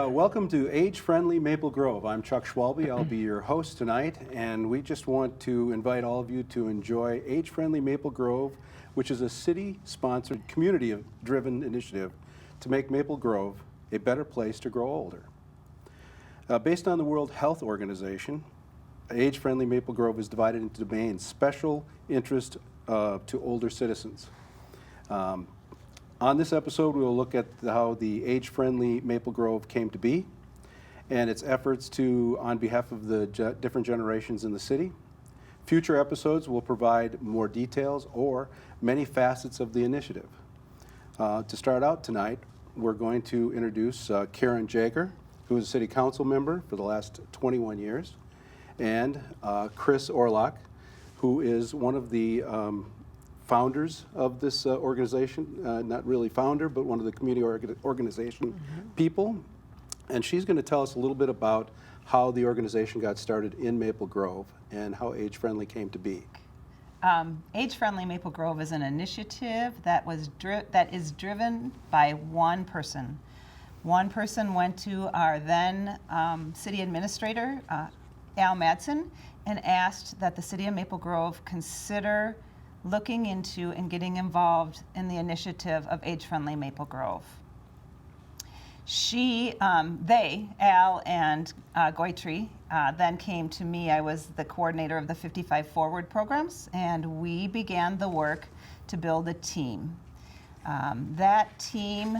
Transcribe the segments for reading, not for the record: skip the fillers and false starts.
welcome to Age-Friendly Maple Grove. I'm Chuck Schwalbe. I'll be your host tonight, and we just want to invite all of you to enjoy Age-Friendly Maple Grove, which is a city-sponsored, community-driven initiative to make Maple Grove a better place to grow older. Based on the World Health Organization, Age-Friendly Maple Grove is divided into domains, special interest to older citizens. On this episode, we will look at how the Age-Friendly Maple Grove came to be and its efforts on behalf of the different generations in the city. Future episodes will provide more details or many facets of the initiative. To start out tonight, we're going to introduce Karen Jager, who is a city council member for the last 21 years, and Chris Orlock, who is one of the founders of this organization, not really founder, but one of the community organization people. And she's going to tell us a little bit about how the organization got started in Maple Grove and how Age-Friendly came to be. Age-Friendly Maple Grove is an initiative that is driven by one person. One person went to our then city administrator, Al Madsen, and asked that the city of Maple Grove consider looking into and getting involved in the initiative of Age-Friendly Maple Grove. They, Al and Goitri, then came to me. I was the coordinator of the 55 Forward programs, and we began the work to build a team. That team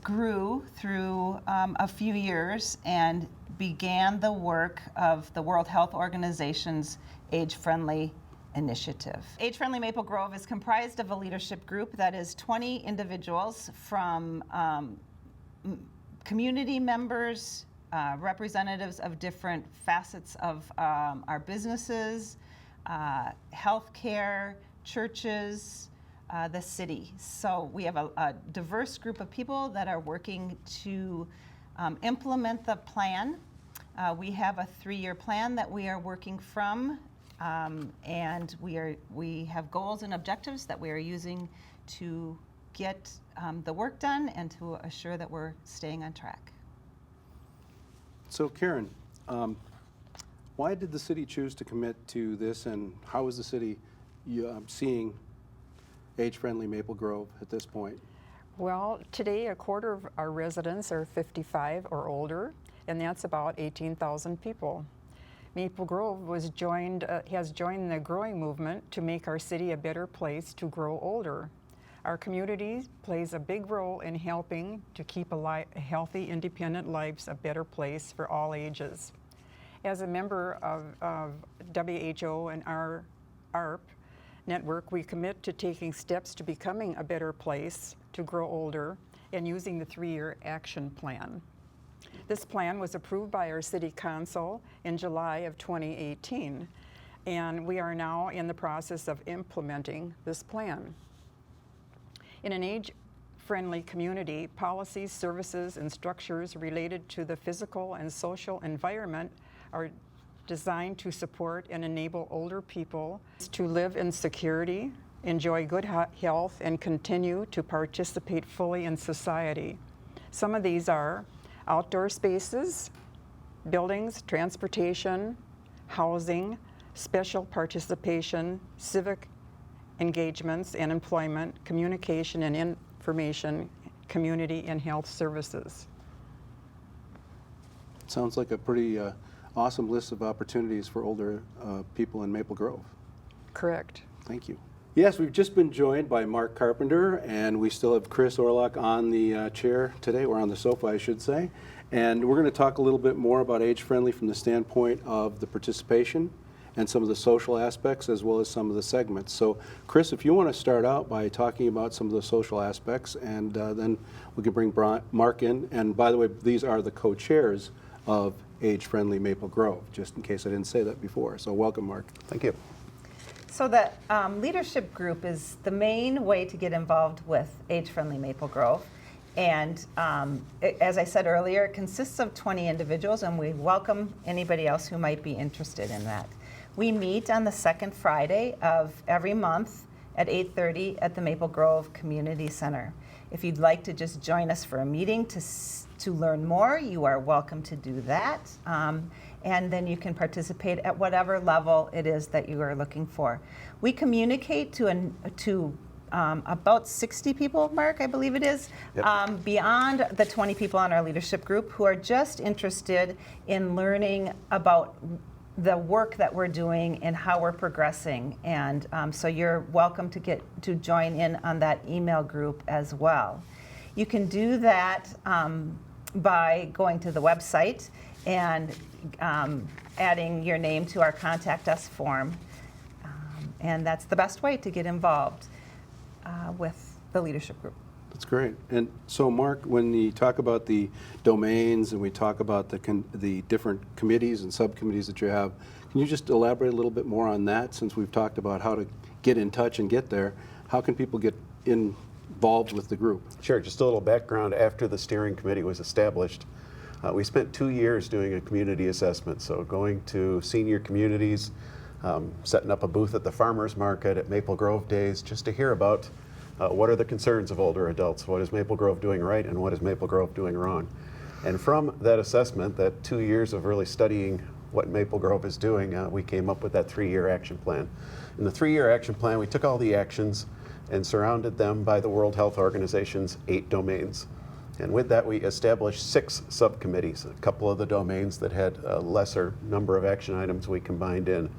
grew through a few years and began the work of the World Health Organization's Age-Friendly initiative. Age-Friendly Maple Grove is comprised of a leadership group that is 20 individuals from community members, representatives of different facets of our businesses, healthcare, churches, the city. So we have a diverse group of people that are working to implement the plan. We have a 3-year plan that we are working from. And we have goals and objectives that we are using to get the work done and to assure that we're staying on track. So Karen, why did the city choose to commit to this, and how is the city seeing Age-Friendly Maple Grove at this point? Well, today a quarter of our residents are 55 or older, and that's about 18,000 people. Maple Grove has joined the growing movement to make our city a better place to grow older. Our community plays a big role in helping to keep healthy, independent lives a better place for all ages. As a member of WHO and our ARP network, we commit to taking steps to becoming a better place to grow older and using the 3-year action plan. This plan was approved by our City Council in July of 2018, and we are now in the process of implementing this plan. In an age-friendly community, policies, services, and structures related to the physical and social environment are designed to support and enable older people to live in security, enjoy good health, and continue to participate fully in society. Some of these are outdoor spaces, buildings, transportation, housing, special participation, civic engagements and employment, communication and information, community and health services. Sounds like a pretty awesome list of opportunities for older people in Maple Grove. Correct. Thank you. Yes, we've just been joined by Mark Carpenter, and we still have Chris Orlock on the chair today, or on the sofa, I should say. And we're going to talk a little bit more about Age-Friendly from the standpoint of the participation and some of the social aspects, as well as some of the segments. So, Chris, if you want to start out by talking about some of the social aspects, and then we can bring Mark in. And by the way, these are the co-chairs of Age-Friendly Maple Grove, just in case I didn't say that before. So welcome, Mark. Thank you. So the leadership group is the main way to get involved with Age-Friendly Maple Grove. And as I said earlier, it consists of 20 individuals, and we welcome anybody else who might be interested in that. We meet on the second Friday of every month at 8:30 at the Maple Grove Community Center. If you'd like to just join us for a meeting to to learn more, you are welcome to do that. And then you can participate at whatever level it is that you are looking for. We communicate to about 60 people, Mark, I believe it is, Yep. beyond the 20 people on our leadership group who are just interested in learning about the work that we're doing and how we're progressing. And so you're welcome to join in on that email group as well. You can do that by going to the website and adding your name to our Contact Us form. And that's the best way to get involved with the leadership group. That's great. And so, Mark, when you talk about the domains and we talk about the different committees and subcommittees that you have, can you just elaborate a little bit more on that? Since we've talked about how to get in touch and get there, how can people get involved with the group? Sure, just a little background. After the steering committee was established, we spent 2 years doing a community assessment. So going to senior communities, setting up a booth at the farmers market, at Maple Grove Days, just to hear about what are the concerns of older adults, what is Maple Grove doing right, and what is Maple Grove doing wrong. And from that assessment, that 2 years of really studying what Maple Grove is doing, we came up with that 3-year action plan. In the 3-year action plan, we took all the actions and surrounded them by the World Health Organization's 8 domains. And with that, we established 6 subcommittees. A couple of the domains that had a lesser number of action items we combined in.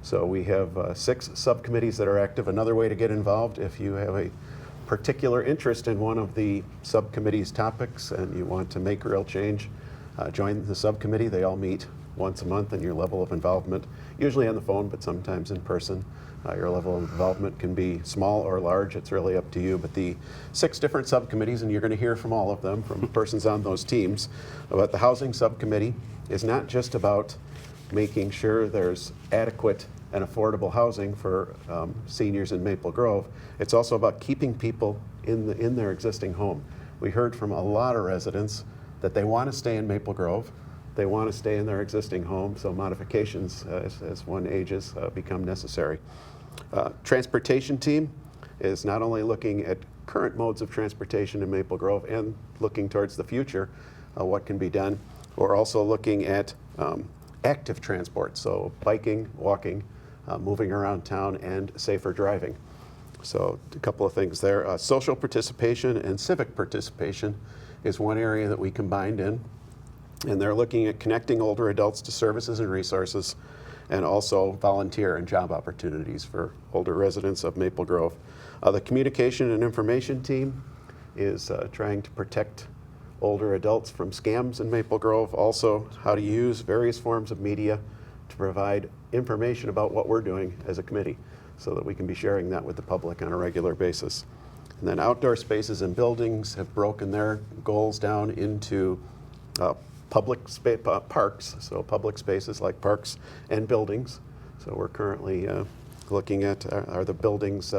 So we have 6 subcommittees that are active. Another way to get involved, if you have a particular interest in one of the subcommittee's topics and you want to make real change, join the subcommittee. They all meet once a month, and your level of involvement, usually on the phone, but sometimes in person. Your level of involvement can be small or large. It's really up to you. But the 6 different subcommittees, and you're going to hear from all of them, from persons on those teams, about the housing subcommittee is not just about making sure there's adequate and affordable housing for seniors in Maple Grove. It's also about keeping people in their existing home. We heard from a lot of residents that they want to stay in Maple Grove. They want to stay in their existing home, so modifications as one ages become necessary. Transportation team is not only looking at current modes of transportation in Maple Grove and looking towards the future, what can be done. We're also looking at active transport, so biking, walking, moving around town, and safer driving. So a couple of things there. Social participation and civic participation is one area that we combined in. And they're looking at connecting older adults to services and resources, and also volunteer and job opportunities for older residents of Maple Grove. The communication and information team is trying to protect older adults from scams in Maple Grove, also how to use various forms of media to provide information about what we're doing as a committee so that we can be sharing that with the public on a regular basis. And then outdoor spaces and buildings have broken their goals down into parks, so public spaces like parks and buildings. So we're currently looking at are the buildings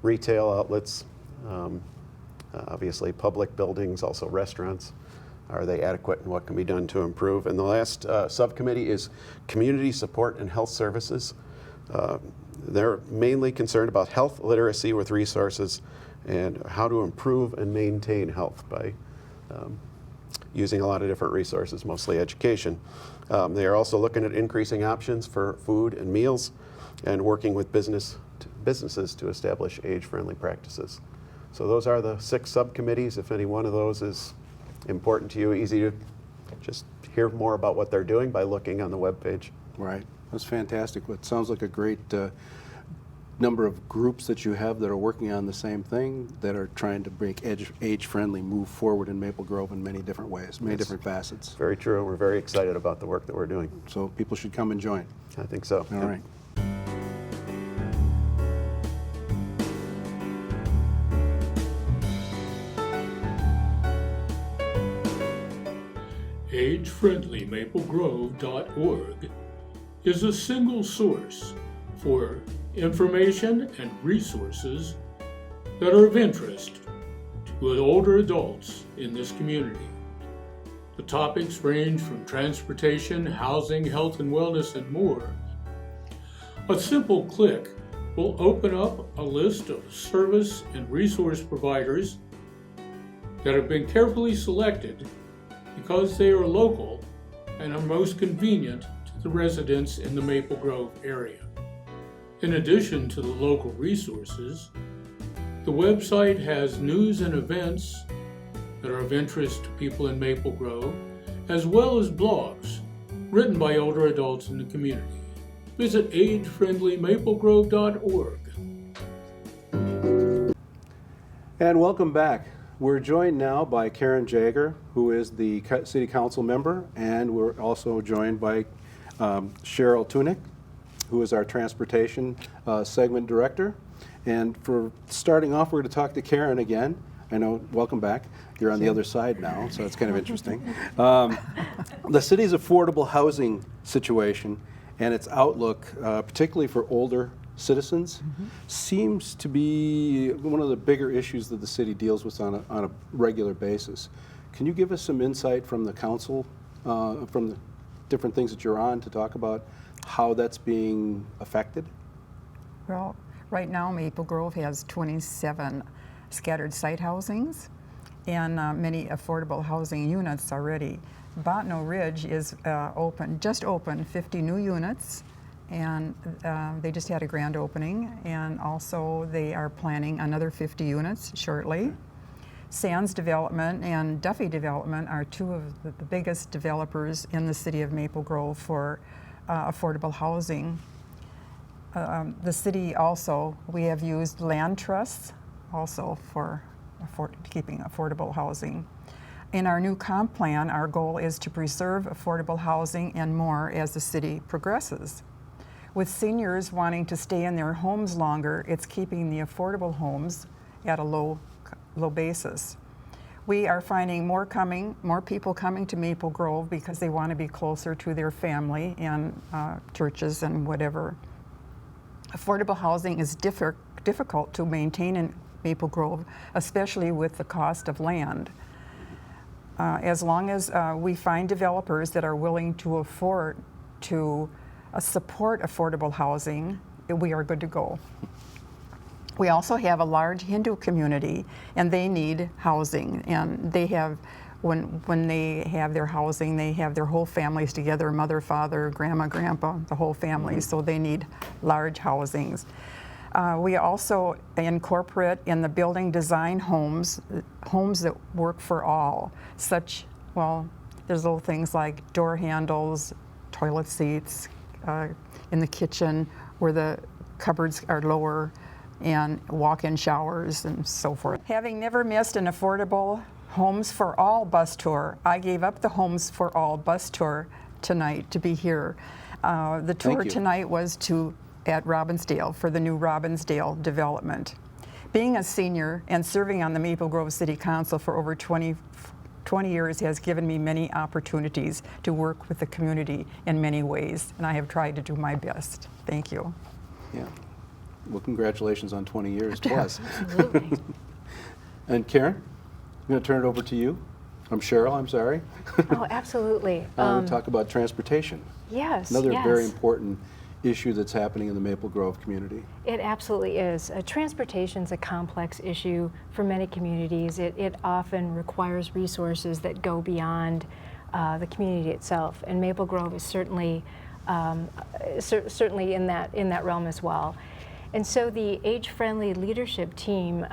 retail outlets, obviously public buildings, also restaurants. Are they adequate, and what can be done to improve? And the last subcommittee is community support and health services. They're mainly concerned about health literacy with resources and how to improve and maintain health by using a lot of different resources, mostly education. They are also looking at increasing options for food and meals and working with businesses to establish age-friendly practices. So those are the 6 subcommittees. If any one of those is important to you, easy to just hear more about what they're doing by looking on the webpage. Right. That's fantastic. It sounds like a great number of groups that you have that are working on the same thing, that are trying to make age-friendly move forward in Maple Grove in many different ways, many different facets. Very true. We're very excited about the work that we're doing. So people should come and join. I think so. All right. AgeFriendlyMapleGrove.org is a single source for information and resources that are of interest to older adults in this community. The topics range from transportation, housing, health and wellness, and more. A simple click will open up a list of service and resource providers that have been carefully selected because they are local and are most convenient to the residents in the Maple Grove area. In addition to the local resources, the website has news and events that are of interest to people in Maple Grove, as well as blogs written by older adults in the community. Visit agefriendlymaplegrove.org. And welcome back. We're joined now by Karen Jager, who is the City Council member, and we're also joined by Cheryl Tunick, who is our Transportation Segment Director. And for starting off, we're going to talk to Karen again. I know, welcome back. You're on the other side now, so it's kind of interesting. The city's affordable housing situation and its outlook, particularly for older citizens, seems to be one of the bigger issues that the city deals with on a regular basis. Can you give us some insight from the council, from the different things that you're on, to talk about how that's being affected? Well, right now Maple Grove has 27 scattered site housings and many affordable housing units already. Botno Ridge is just opened 50 new units, and they just had a grand opening, and also they are planning another 50 units shortly. Sands Development and Duffy Development are two of the biggest developers in the city of Maple Grove for affordable housing. The city also, we have used land trusts also for keeping affordable housing. In our new comp plan, our goal is to preserve affordable housing and more as the city progresses. With seniors wanting to stay in their homes longer, it's keeping the affordable homes at a low basis. We are finding more people coming to Maple Grove because they want to be closer to their family and churches and whatever. Affordable housing is difficult to maintain in Maple Grove, especially with the cost of land. As long as we find developers that are willing to afford to support affordable housing, we are good to go. We also have a large Hindu community, and they need housing, and they have, when they have their housing, they have their whole families together, mother, father, grandma, grandpa, the whole family, so they need large housings. We also incorporate in the building design homes that work for all, there's little things like door handles, toilet seats, in the kitchen where the cupboards are lower, and walk-in showers and so forth. Having never missed an affordable Homes for All bus tour, I gave up the Homes for All bus tour tonight to be here. The tour tonight was at Robbinsdale for the new Robbinsdale development. Being a senior and serving on the Maple Grove City Council for over 20 years has given me many opportunities to work with the community in many ways, and I have tried to do my best. Thank you. Yeah. Well, congratulations on 20 years plus. Absolutely. And Karen, I'm going to turn it over to you. I'm Cheryl, I'm sorry. Oh, absolutely. Talk about transportation. Yes, Another yes. very important issue that's happening in the Maple Grove community. It absolutely is. Transportation is a complex issue for many communities. It often requires resources that go beyond the community itself, and Maple Grove is certainly certainly in that realm as well. And so the age-friendly leadership team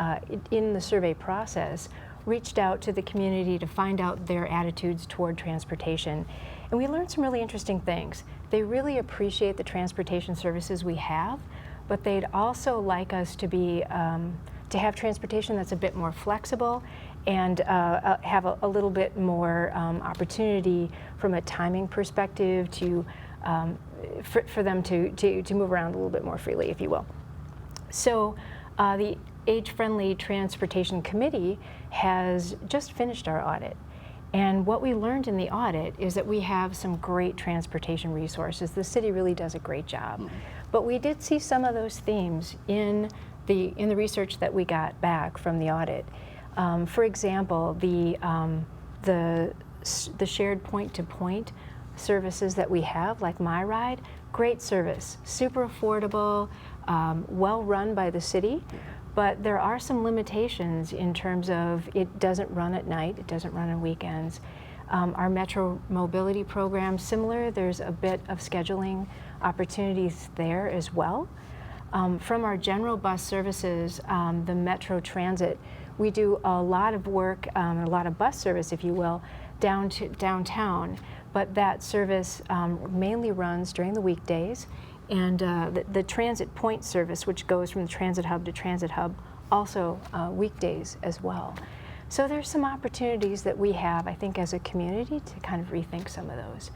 in the survey process reached out to the community to find out their attitudes toward transportation. And we learned some really interesting things. They really appreciate the transportation services we have, but they'd also like us to be to have transportation that's a bit more flexible and have a little bit more opportunity from a timing perspective to for them to move around a little bit more freely, if you will. So the Age-Friendly Transportation Committee has just finished our audit. And what we learned in the audit is that we have some great transportation resources. The city really does a great job. Mm-hmm. But we did see some of those themes in the research that we got back from the audit. For example, the shared point-to-point services that we have, like My Ride, great service, super affordable, well run by the city. But there are some limitations in terms of it doesn't run at night, it doesn't run on weekends. Our Metro Mobility program, similar, there's a bit of scheduling opportunities there as well. From our general bus services, the Metro Transit, we do a lot of work, a lot of bus service, if you will, down to downtown, but that service mainly runs during the weekdays, and the transit point service, which goes from the transit hub, also weekdays as well. So there's some opportunities that we have, I think, as a community to kind of rethink some of those.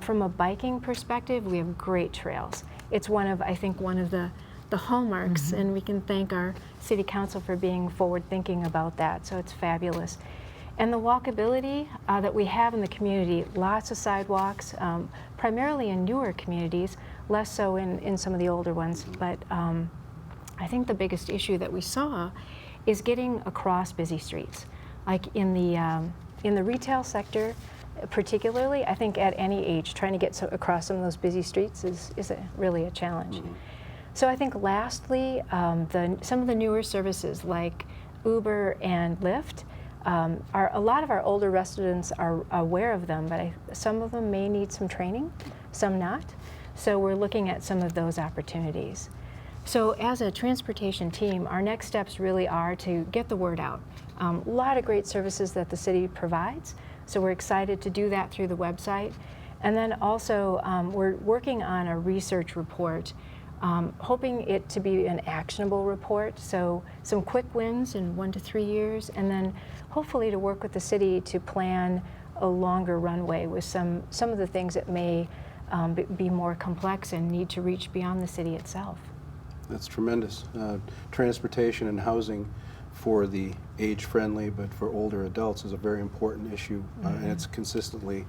From a biking perspective, we have great trails. It's one of the hallmarks, and we can thank our city council for being forward-thinking about that, so it's fabulous. And the walkability that we have in the community, lots of sidewalks, primarily in newer communities, less so in some of the older ones, but I think the biggest issue that we saw is getting across busy streets. Like in the retail sector, particularly, I think at any age, trying to get across some of those busy streets is really a challenge. So I think lastly, some of the newer services like Uber and Lyft, a lot of our older residents are aware of them, but some of them may need some training, some not. So we're looking at some of those opportunities. So as a transportation team, our next steps really are to get the word out. A lot of great services that the city provides, so we're excited to do that through the website. And then also, we're working on a research report, hoping it to be an actionable report, so some quick wins in 1 to 3 years, and then hopefully to work with the city to plan a longer runway with some of the things that may be more complex and need to reach beyond the city itself. That's tremendous. Transportation and housing for the age-friendly but for older adults is a very important issue, and it's consistently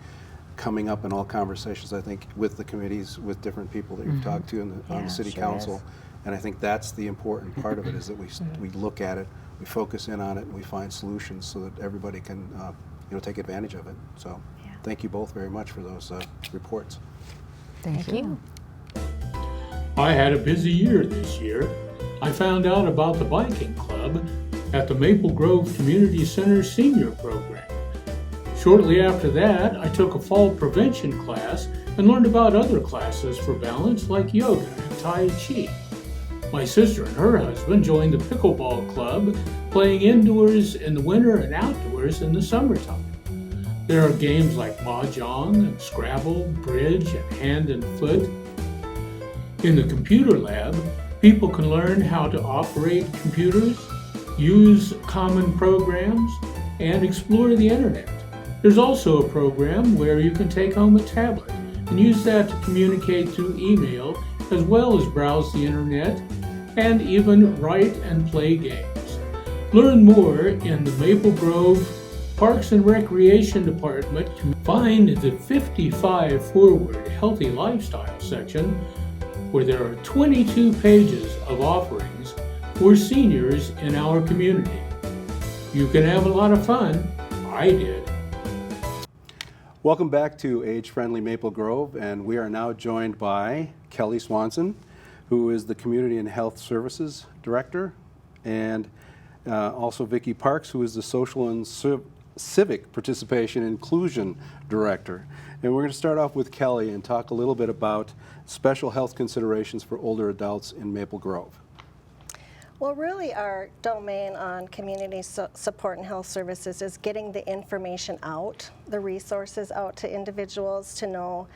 coming up in all conversations, I think, with the committees, with different people that you've talked to on the city council. And I think that's the important part of it, is that we look at it, we focus in on it, and we find solutions so that everybody can take advantage of it. So thank you both very much for those reports. Thank you. I had a busy year this year. I found out about the biking club at the Maple Grove Community Center Senior Program. Shortly after that, I took a fall prevention class and learned about other classes for balance like yoga and Tai Chi. My sister and her husband joined the pickleball club, playing indoors in the winter and outdoors in the summertime. There are games like Mahjong and Scrabble, Bridge, and Hand and Foot. In the computer lab, people can learn how to operate computers, use common programs, and explore the internet. There's also a program where you can take home a tablet and use that to communicate through email, as well as browse the internet and even write and play games. Learn more in the Maple Grove Parks and Recreation Department. Find the 55 Forward Healthy Lifestyle section, where there are 22 pages of offerings for seniors in our community. You can have a lot of fun. I did. Welcome back to Age-Friendly Maple Grove, and we are now joined by Kelly Swanson, who is the Community and Health Services Director, and also Vicki Parks, who is the Social and Civic Participation Inclusion Director. And we're going to start off with Kelly and talk a little bit about special health considerations for older adults in Maple Grove. Well, really our domain on community support and health services is getting the information out, the resources out to individuals to know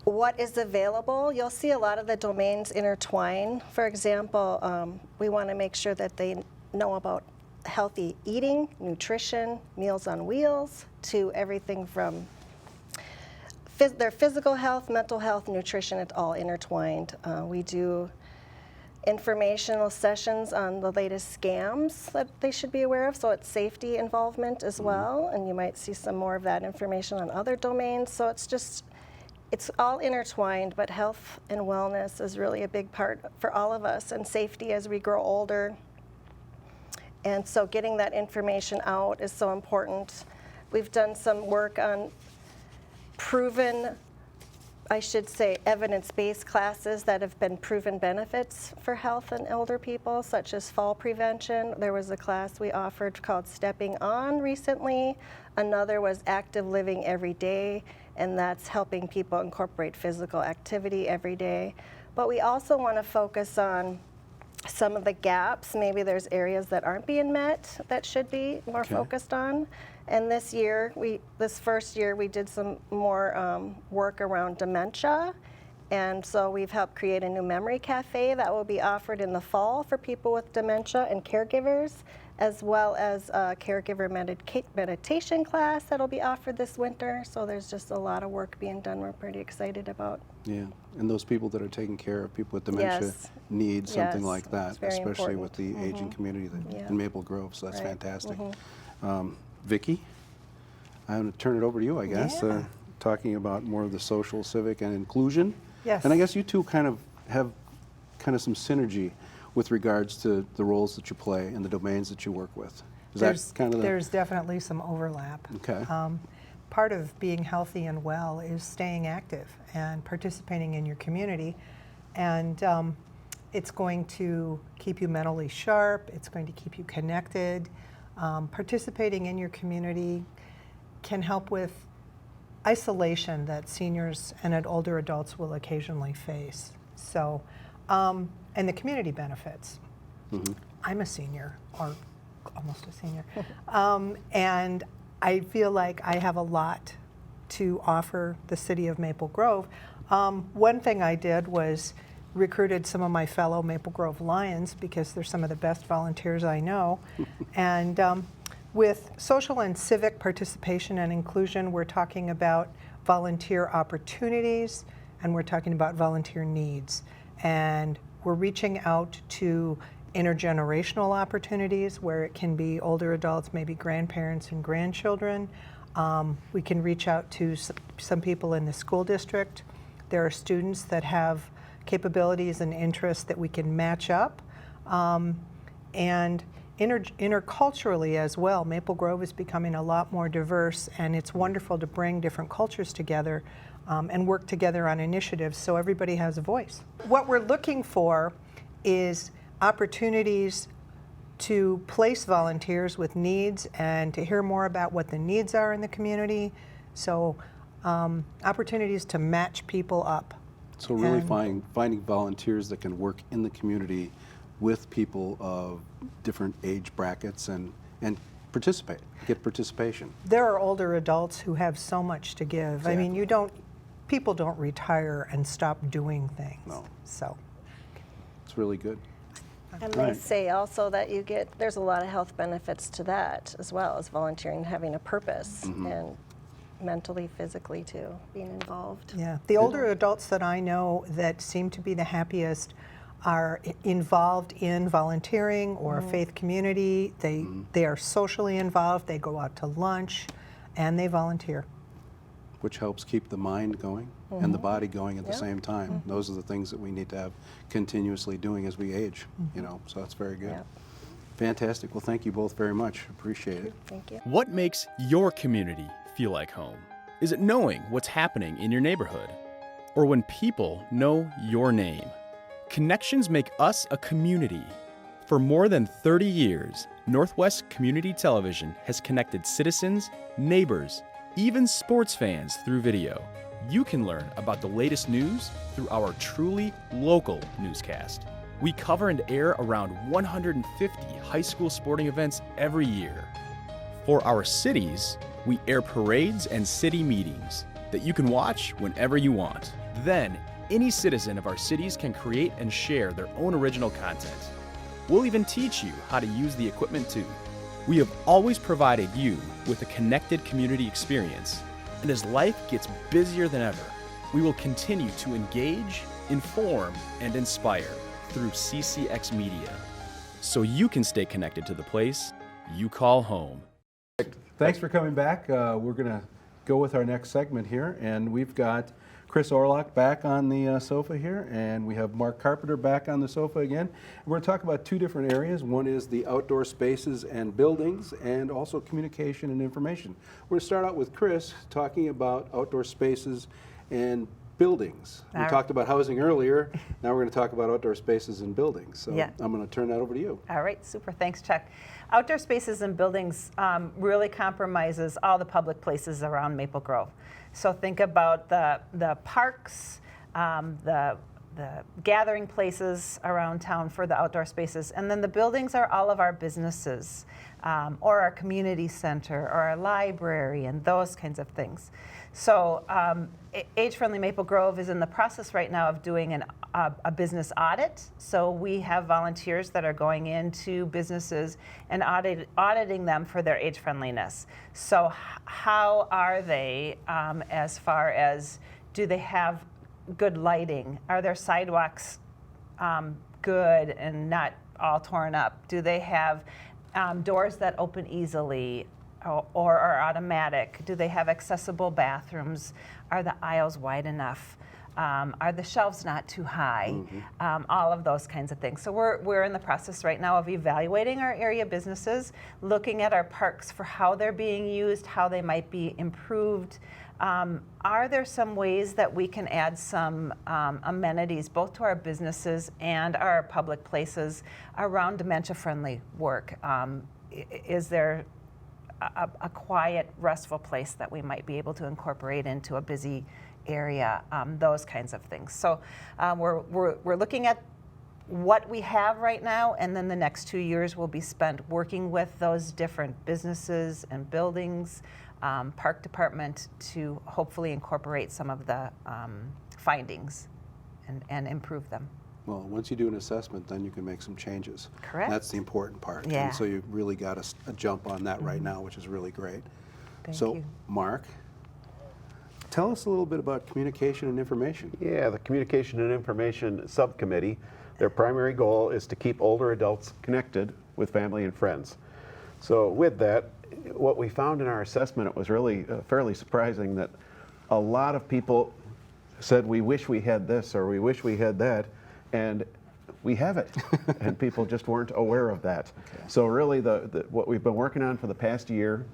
what is available. You'll see a lot of the domains intertwine. For example, we want to make sure that they know about healthy eating, nutrition, Meals on Wheels, to everything from their physical health, mental health, nutrition. It's all intertwined. We do informational sessions on the latest scams that they should be aware of, so it's safety involvement as well, and you might see some more of that information on other domains. So it's all intertwined, but health and wellness is really a big part for all of us, and safety as we grow older. And so getting that information out is so important. We've done some work on proven I should say, evidence-based classes that have been proven benefits for health in older people, such as fall prevention. There was a class we offered called Stepping On recently. Another was Active Living Every Day, and that's helping people incorporate physical activity every day. But we also want to focus on some of the gaps. Maybe there's areas that aren't being met that should be more focused on. And this first year, we did some more work around dementia. And so we've helped create a new memory cafe that will be offered in the fall for people with dementia and caregivers, as well as a caregiver meditation class that'll be offered this winter. So there's just a lot of work being done we're pretty excited about. Yeah, and those people that are taking care of people with dementia Yes. need something Yes, like that, it's very especially important. with the aging community Yeah. in Maple Grove, so that's Right. fantastic. Vicki, I'm going to turn it over to you, I guess, Yeah. talking about more of the social, civic, and inclusion. Yes. And I guess you two kind of have some synergy with regards to the roles that you play and the domains that you work with. Is that kind of the... There's definitely some overlap. Okay. Part of being healthy and well is staying active and participating in your community. And it's going to keep you mentally sharp. It's going to keep you connected. Participating in your community can help with isolation that seniors and older adults will occasionally face. So, and the community benefits. I'm a senior, or almost a senior, and I feel like I have a lot to offer the city of Maple Grove. One thing I did was recruited some of my fellow Maple Grove Lions, because they're some of the best volunteers I know. And with social and civic participation and inclusion, we're talking about volunteer opportunities, and we're talking about volunteer needs. And we're reaching out to intergenerational opportunities where it can be older adults, maybe grandparents and grandchildren. We can reach out to some people in the school district. There are students that have capabilities and interests that we can match up. And interculturally as well, Maple Grove is becoming a lot more diverse, and it's wonderful to bring different cultures together and work together on initiatives so everybody has a voice. What we're looking for is opportunities to place volunteers with needs and to hear more about what the needs are in the community. So opportunities to match people up. So really And- finding volunteers that can work in the community with people of different age brackets and get participation. There are older adults who have so much to give. I mean, people don't retire and stop doing things. No. So, It's really good. And Right. they say also that there's a lot of health benefits to that, as well as volunteering, having a purpose, and mentally, physically too, being involved. yeah. The older adults that I know that seem to be the happiest are involved in volunteering or a faith community. They are socially involved. They go out to lunch, and they volunteer. Which helps keep the mind going and the body going at the same time. Those are the things that we need to have continuously doing as we age, so that's very good. Yep. Fantastic. Well, thank you both very much. Appreciate it. Thank you. What makes your community feel like home? Is it knowing what's happening in your neighborhood? Or when people know your name? Connections make us a community. For more than 30 years, Northwest Community Television has connected citizens, neighbors, even sports fans through video. You can learn about the latest news through our truly local newscast. We cover and air around 150 high school sporting events every year. For our cities, we air parades and city meetings that you can watch whenever you want. Then, any citizen of our cities can create and share their own original content. We'll even teach you how to use the equipment too. We have always provided you with a connected community experience, and as life gets busier than ever, we will continue to engage, inform, and inspire through CCX Media, so you can stay connected to the place you call home. Thanks for coming back. We're going to go with our next segment here, and we've got Chris Orlock back on the sofa here, and we have Mark Carpenter back on the sofa again. We're going to talk about two different areas. One is the outdoor spaces and buildings, and also communication and information. We're going to start out with Chris talking about outdoor spaces and buildings. We All right. talked about housing earlier. Now we're going to talk about outdoor spaces and buildings. So Yeah. I'm going to turn that over to you. All right, super. Thanks, Chuck. Outdoor spaces and buildings really compromises all the public places around Maple Grove. So think about the parks, the gathering places around town for the outdoor spaces, and then the buildings are all of our businesses, or our community center, or our library, and those kinds of things. So Age-Friendly Maple Grove is in the process right now of doing a business audit. So we have volunteers that are going into businesses and auditing them for their age friendliness. So how are they as far as, do they have good lighting? Are their sidewalks good and not all torn up? Do they have doors that open easily or are automatic? Do they have accessible bathrooms? Are the aisles wide enough? Are the shelves not too high? All of those kinds of things. So we're in the process right now of evaluating our area businesses, looking at our parks for how they're being used, how they might be improved. Are there some ways that we can add some amenities both to our businesses and our public places around dementia-friendly work? Is there a quiet, restful place that we might be able to incorporate into a busy area, those kinds of things. So we're looking at what we have right now, and then the next 2 years will be spent working with those different businesses and buildings, park department, to hopefully incorporate some of the findings and improve them. Well, once you do an assessment, then you can make some changes. Correct. That's the important part. Yeah. And so you really got a jump on that right now, which is really great. Thank So, you. Mark, tell us a little bit about communication and information. Yeah, the Communication and Information Subcommittee, their primary goal is to keep older adults connected with family and friends. So with that, what we found in our assessment, it was really fairly surprising that a lot of people said, we wish we had this or we wish we had that, and we have it, and people just weren't aware of that. Okay. So really what we've been working on for the past year,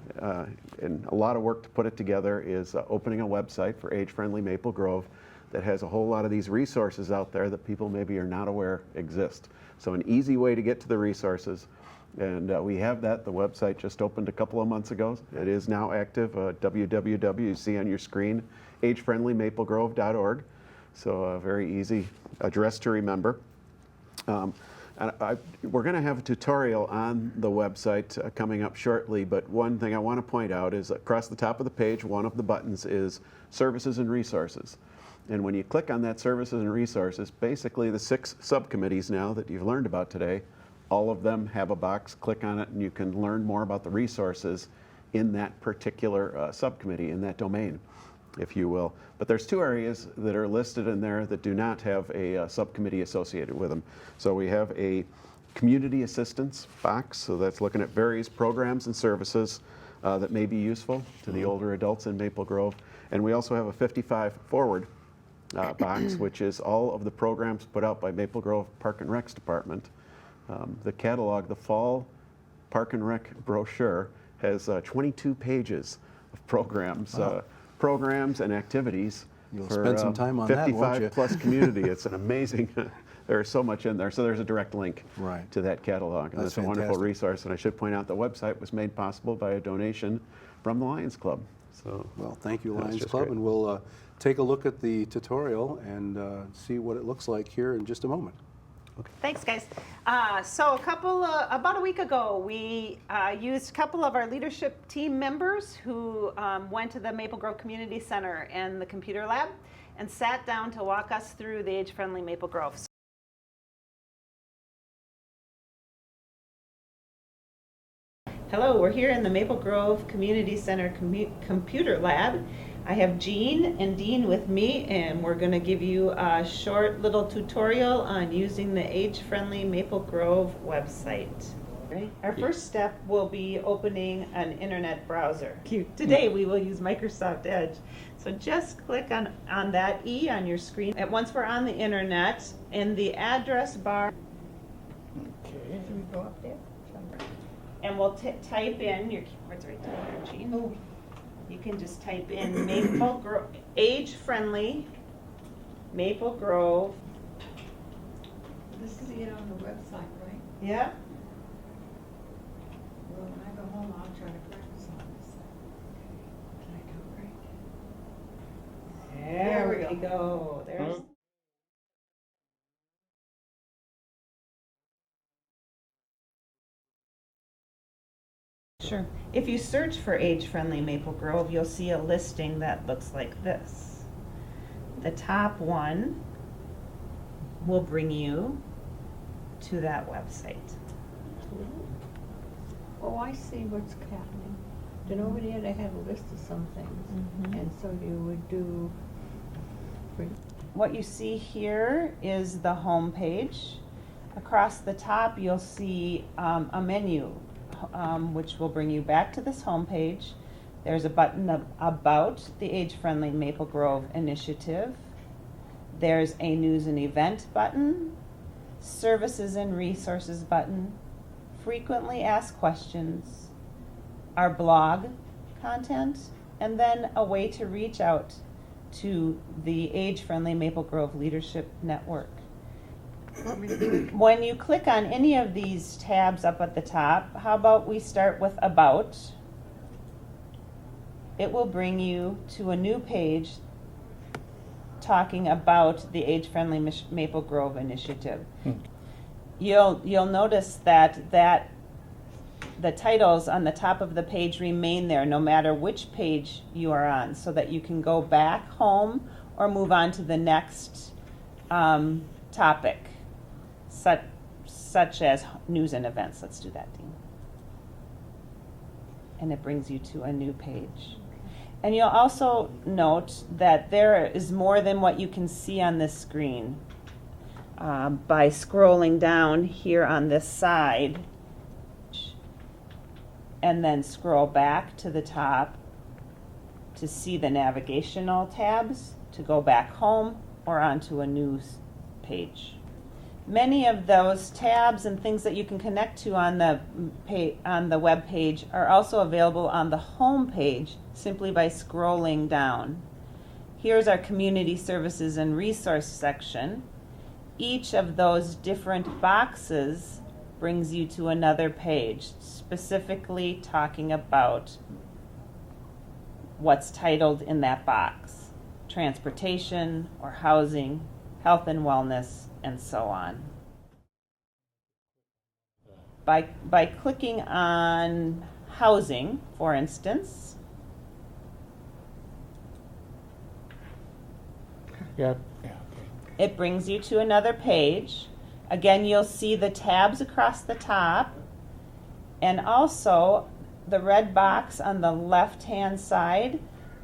and a lot of work to put it together, is opening a website for Age-Friendly Maple Grove that has a whole lot of these resources out there that people maybe are not aware exist. So an easy way to get to the resources, and we have that. The website just opened a couple of months ago. It is now active, www, you see on your screen, agefriendlymaplegrove.org. So a very easy address to remember. And we're going to have a tutorial on the website coming up shortly, but one thing I want to point out is across the top of the page, one of the buttons is Services and Resources. And when you click on that Services and Resources, basically the 6 subcommittees now that you've learned about today, all of them have a box. Click on it and you can learn more about the resources in that particular subcommittee, in that domain, if you will. But there's 2 areas that are listed in there that do not have a subcommittee associated with them. So we have a community assistance box, so that's looking at various programs and services that may be useful to the older adults in Maple Grove. And we also have a 55 forward box, which is all of the programs put out by Maple Grove Park and Recs Department. The catalog, the fall Park and Rec brochure, has 22 pages of programs. Wow. Programs and activities. You'll for, spend some time on that, won't 55 you? plus community. It's an amazing, there's so much in there. So there's a direct link Right. to that catalog. And That's that's a wonderful fantastic. resource. And I should point out the website was made possible by a donation from the Lions Club. So, Well, thank you, That's Lions just Club, great. and we'll take a look at the tutorial and see what it looks like here in just a moment. Thanks, guys. So about a week ago, we used a couple of our leadership team members who went to the Maple Grove Community Center and the computer lab and sat down to walk us through the Age-Friendly Maple Grove. Hello, we're here in the Maple Grove Community Center computer lab. I have Jean and Dean with me, and we're going to give you a short little tutorial on using the Age-Friendly Maple Grove website. Ready? Our first step will be opening an internet browser. Today we will use Microsoft Edge. So just click on that E on your screen. And once we're on the internet, in the address bar, Okay. can we go up there? And we'll type in, your keyboard's right there, Jean. You can just type in Maple Grove, Age-Friendly Maple Grove. This is it on the website, right? Yeah. Well, when I go home, I'll try to practice on this. Did I do it right? There we go. There's. Sure. If you search for age-friendly Maple Grove, you'll see a listing that looks like this. The top one will bring you to that website. Oh, I see what's happening. Then over there, they have a list of some things. And so you would do, What you see here is the home page. Across the top, you'll see a menu, which will bring you back to this home page. There's a button about the Age-Friendly Maple Grove Initiative. There's a News and Event button, Services and Resources button, Frequently Asked Questions, our blog content, and then a way to reach out to the Age-Friendly Maple Grove Leadership Network. When you click on any of these tabs up at the top, how about we start with About? It will bring you to a new page talking about the Age-Friendly Maple Grove Initiative. You'll notice that the titles on the top of the page remain there no matter which page you are on, so that you can go back home or move on to the next topic, such as news and events. Let's do that, Dean. And it brings you to a new page. And you'll also note that there is more than what you can see on this screen. By scrolling down here on this side, and then scroll back to the top to see the navigational tabs, to go back home or onto a news page. Many of those tabs and things that you can connect to on the web page are also available on the home page simply by scrolling down. Here's our Community Services and Resource section. Each of those different boxes brings you to another page, specifically talking about what's titled in that box: transportation or housing, health and wellness, and so on. By clicking on housing, for instance, it brings you to another page. Again, you'll see the tabs across the top, and also the red box on the left-hand side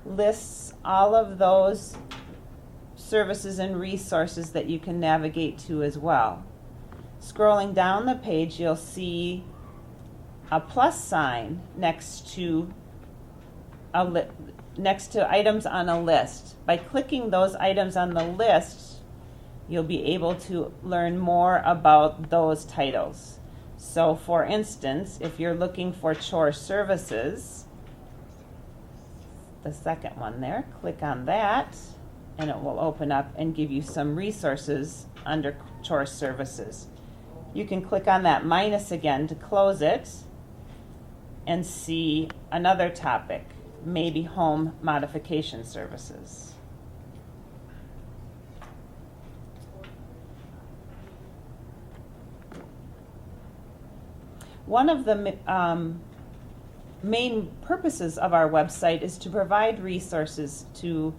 lists all of those services and resources that you can navigate to as well. Scrolling down the page, you'll see a plus sign next to items on a list. By clicking those items on the list, you'll be able to learn more about those titles. So for instance, if you're looking for chore services, the second one there, click on that, and it will open up and give you some resources under chore services. You can click on that minus again to close it and see another topic, maybe home modification services. One of the main purposes of our website is to provide resources to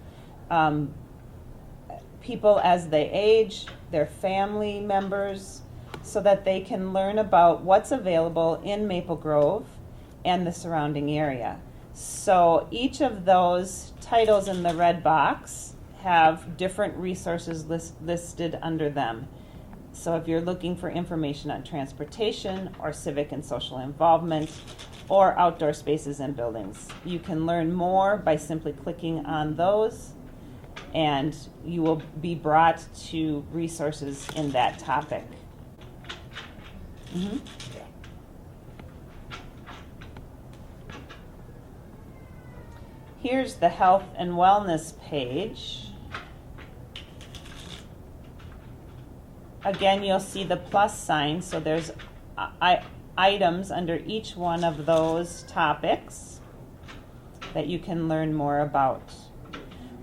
people as they age, their family members, so that they can learn about what's available in Maple Grove and the surrounding area. So each of those titles in the red box have different resources listed under them. So if you're looking for information on transportation or civic and social involvement or outdoor spaces and buildings, you can learn more by simply clicking on those, and you will be brought to resources in that topic. Mm-hmm. Here's the health and wellness page. again, you'll see the plus sign, so there's items under each one of those topics that you can learn more about.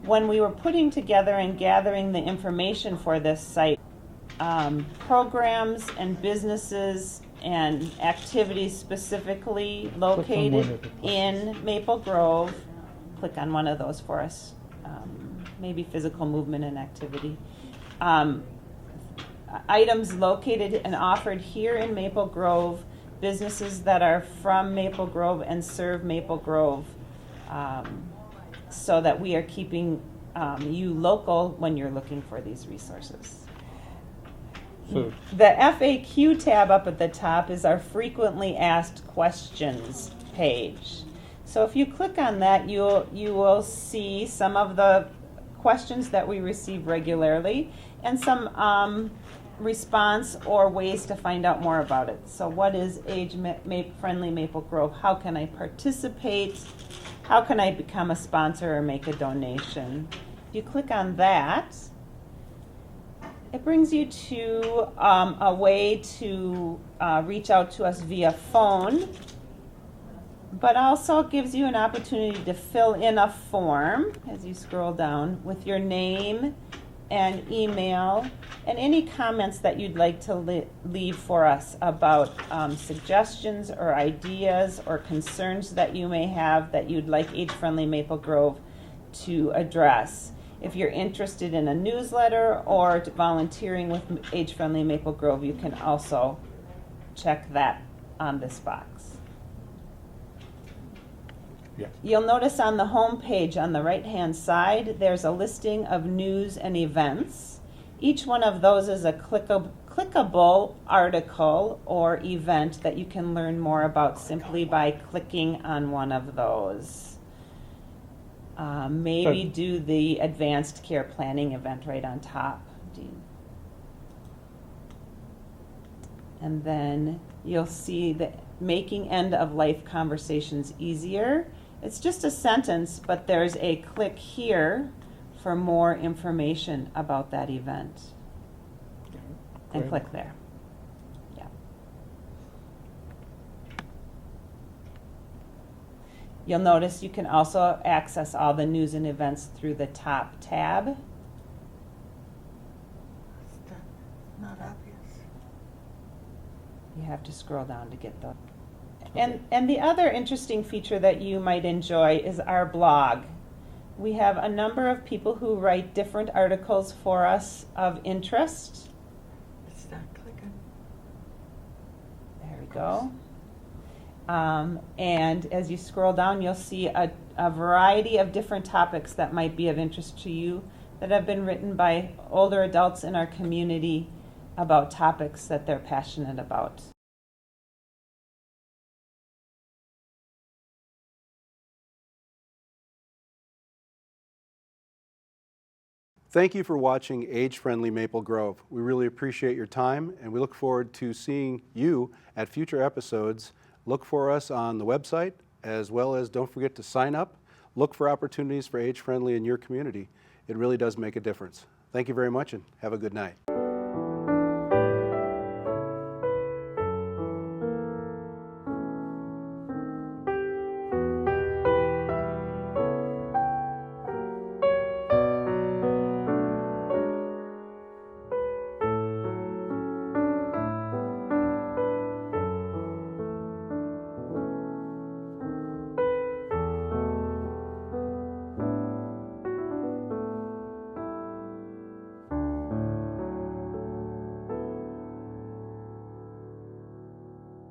When we were putting together and gathering the information for this site, programs and businesses and activities specifically located in Maple Grove, click on one of those for us, maybe physical movement and activity. Items located and offered here in Maple Grove, businesses that are from Maple Grove and serve Maple Grove, so that we are keeping you local when you're looking for these resources. The FAQ tab up at the top is our frequently asked questions page. So if you click on that, you will see some of the questions that we receive regularly and some response or ways to find out more about it. So what is age-friendly Maple Grove? How can I participate? How can I become a sponsor or make a donation? If you click on that, it brings you to a way to reach out to us via phone, but also gives you an opportunity to fill in a form as you scroll down with your name and email and any comments that you'd like to leave for us about suggestions or ideas or concerns that you may have that you'd like Age-Friendly Maple Grove to address. If you're interested in a newsletter or volunteering with Age-Friendly Maple Grove, you can also check that on this box. Yes. You'll notice on the home page on the right-hand side, there's a listing of news and events. Each one of those is a clickable article or event that you can learn more about simply by clicking on one of those. Maybe do the advanced care planning event right on top, Dean. And then you'll see the making end of life conversations easier. It's just a sentence, but there's a click here for more information about that event. And click there. Yeah. You'll notice you can also access all the news and events through the top tab. Not obvious. You have to scroll down to get the. And the other interesting feature that you might enjoy is our blog. We have a number of people who write different articles for us of interest. It's not clicking. There we go. And as you scroll down, you'll see a variety of different topics that might be of interest to you that have been written by older adults in our community about topics that they're passionate about. Thank you for watching Age-Friendly Maple Grove. We really appreciate your time, and we look forward to seeing you at future episodes. Look for us on the website, as well as don't forget to sign up. Look for opportunities for age-friendly in your community. It really does make a difference. Thank you very much, and have a good night.